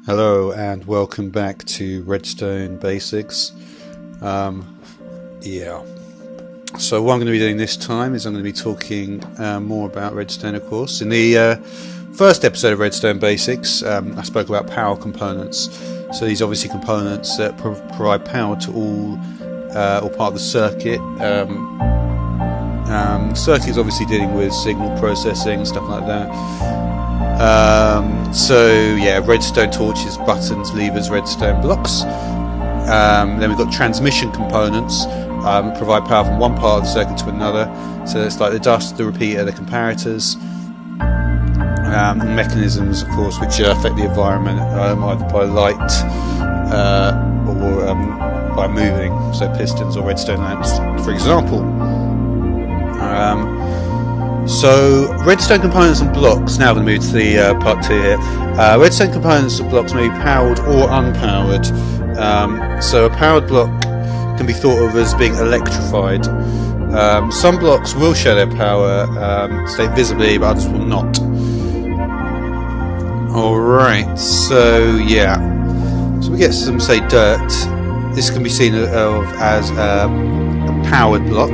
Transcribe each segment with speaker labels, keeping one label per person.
Speaker 1: Hello and welcome back to Redstone Basics. Yeah. So what I'm going to be doing this time is I'm going to be talking more about Redstone, of course. In the first episode of Redstone Basics, I spoke about power components. So these are obviously components that provide power to all part of the circuit. Circuit is obviously dealing with signal processing, stuff like that. So yeah, redstone torches, buttons, levers, redstone blocks. Then we've got transmission components, provide power from one part of the circuit to another. So it's like the dust, the repeater, the comparators. Mechanisms, of course, which affect the environment either by light or by moving. So pistons or redstone lamps, for example. So redstone components and blocks. Now I'm going to move to the part 2 here. Redstone components and blocks may be powered or unpowered. So a powered block can be thought of as being electrified. Some blocks will show their power state visibly, but others will not. Alright, so yeah. So we get some, say, dirt. This can be seen as a powered block.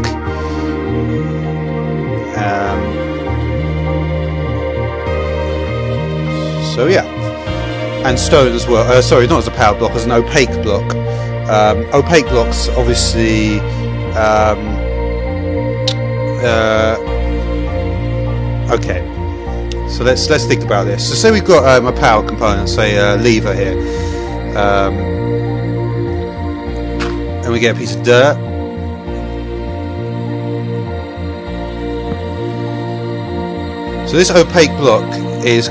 Speaker 1: So yeah, and stone as well. Sorry, not as a power block, as an opaque block. Opaque blocks, obviously. Okay, so let's think about this. So say we've got a power component, say a lever here, and we get a piece of dirt. So this opaque block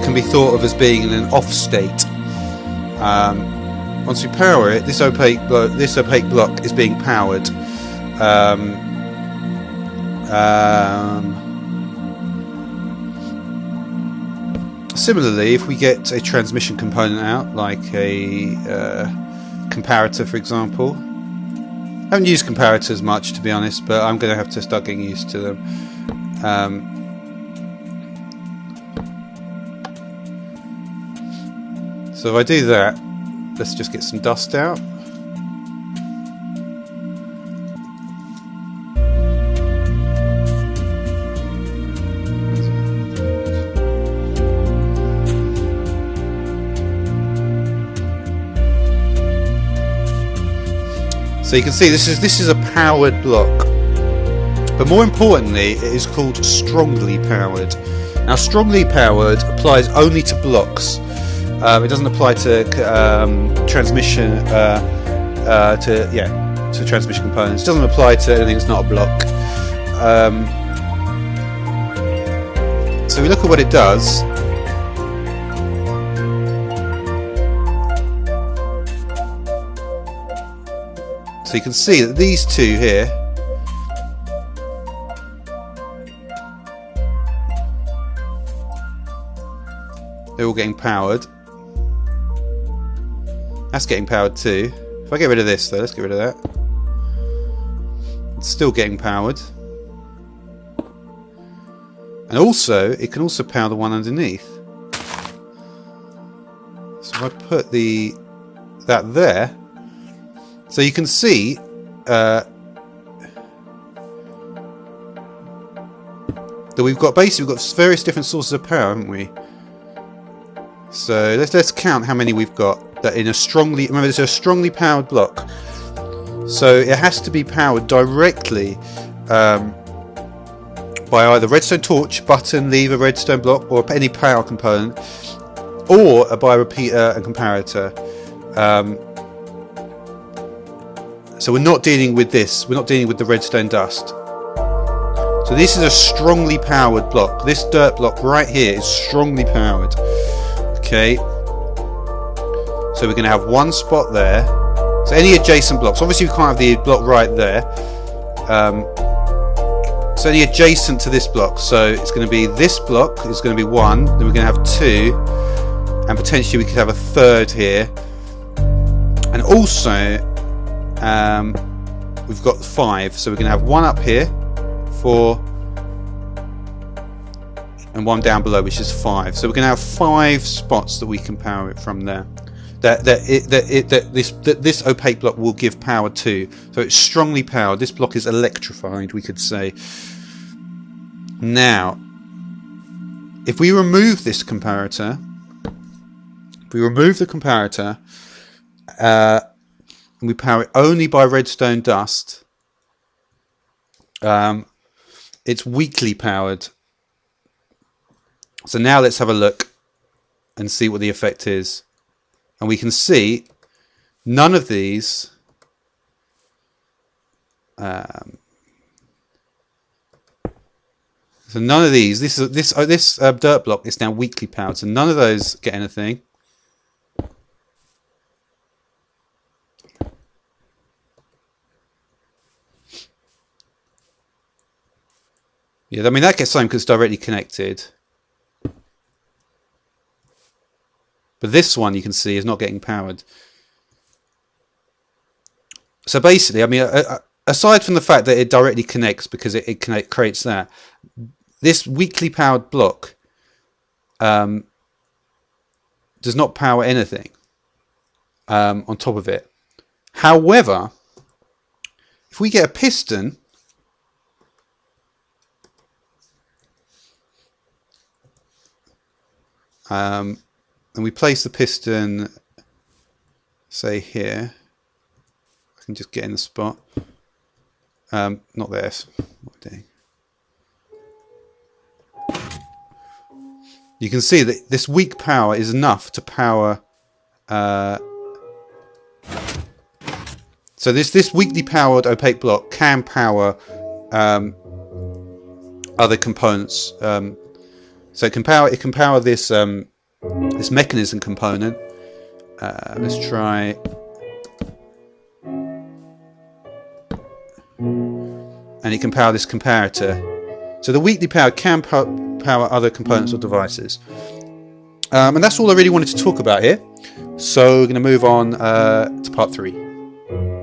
Speaker 1: can be thought of as being in an off state. Once we power it, this opaque block is being powered. Similarly, if we get a transmission component out, like a comparator, for example. I haven't used comparators much, to be honest, but I'm going to have to start getting used to them. So if I do that, let's just get some dust out. So you can see this is a powered block. But more importantly, it is called strongly powered. Now strongly powered applies only to blocks. It doesn't apply to transmission to transmission components. It doesn't apply to anything that's not a block. So we look at what it does. So you can see that these two here they're all getting powered. That's getting powered too. If I get rid of this though, let's get rid of that. It's still getting powered. And also, it can also power the one underneath. So if I put that there, so you can see that we've got various different sources of power, haven't we? So let's count how many we've got. That in a remember, this is a strongly powered block, so it has to be powered directly by either redstone torch, button, lever, redstone block, or any power component, or by a repeater and comparator. So we're not dealing with this. We're not dealing with the redstone dust. So this is a strongly powered block. This dirt block right here is strongly powered. Okay. So we're going to have one spot there. So any adjacent blocks. Obviously we can't have the block right there. So any adjacent to this block. So it's going to be this block is going to be 1. Then we're going to have 2. And potentially we could have a third here. And also we've got 5. So we're going to have 1 up here. 4. And 1 down below, which is 5. So we're going to have 5 spots that we can power it from there. that this opaque block will give power to. So it's strongly powered. This block is electrified, we could say. Now, if we remove this comparator, and we power it only by redstone dust, it's weakly powered. So now let's have a look and see what the effect is. And we can see none of these so none of these, this dirt block is now weakly powered, so none of those get anything. Yeah, I mean that gets something because it's directly connected. But this one you can see is not getting powered. So basically, I mean, aside from the fact that it directly connects because it creates that, this weakly powered block does not power anything on top of it. However, if we get a piston, and we place the piston, say here, I can just get in the spot. Not this. You can see that this weak power is enough to power. So this weakly powered opaque block can power other components. So it can power this this mechanism component. Let's try. And it can power this comparator. So the weakly power can power other components or devices. And that's all I really wanted to talk about here. So we're going to move on to part 3.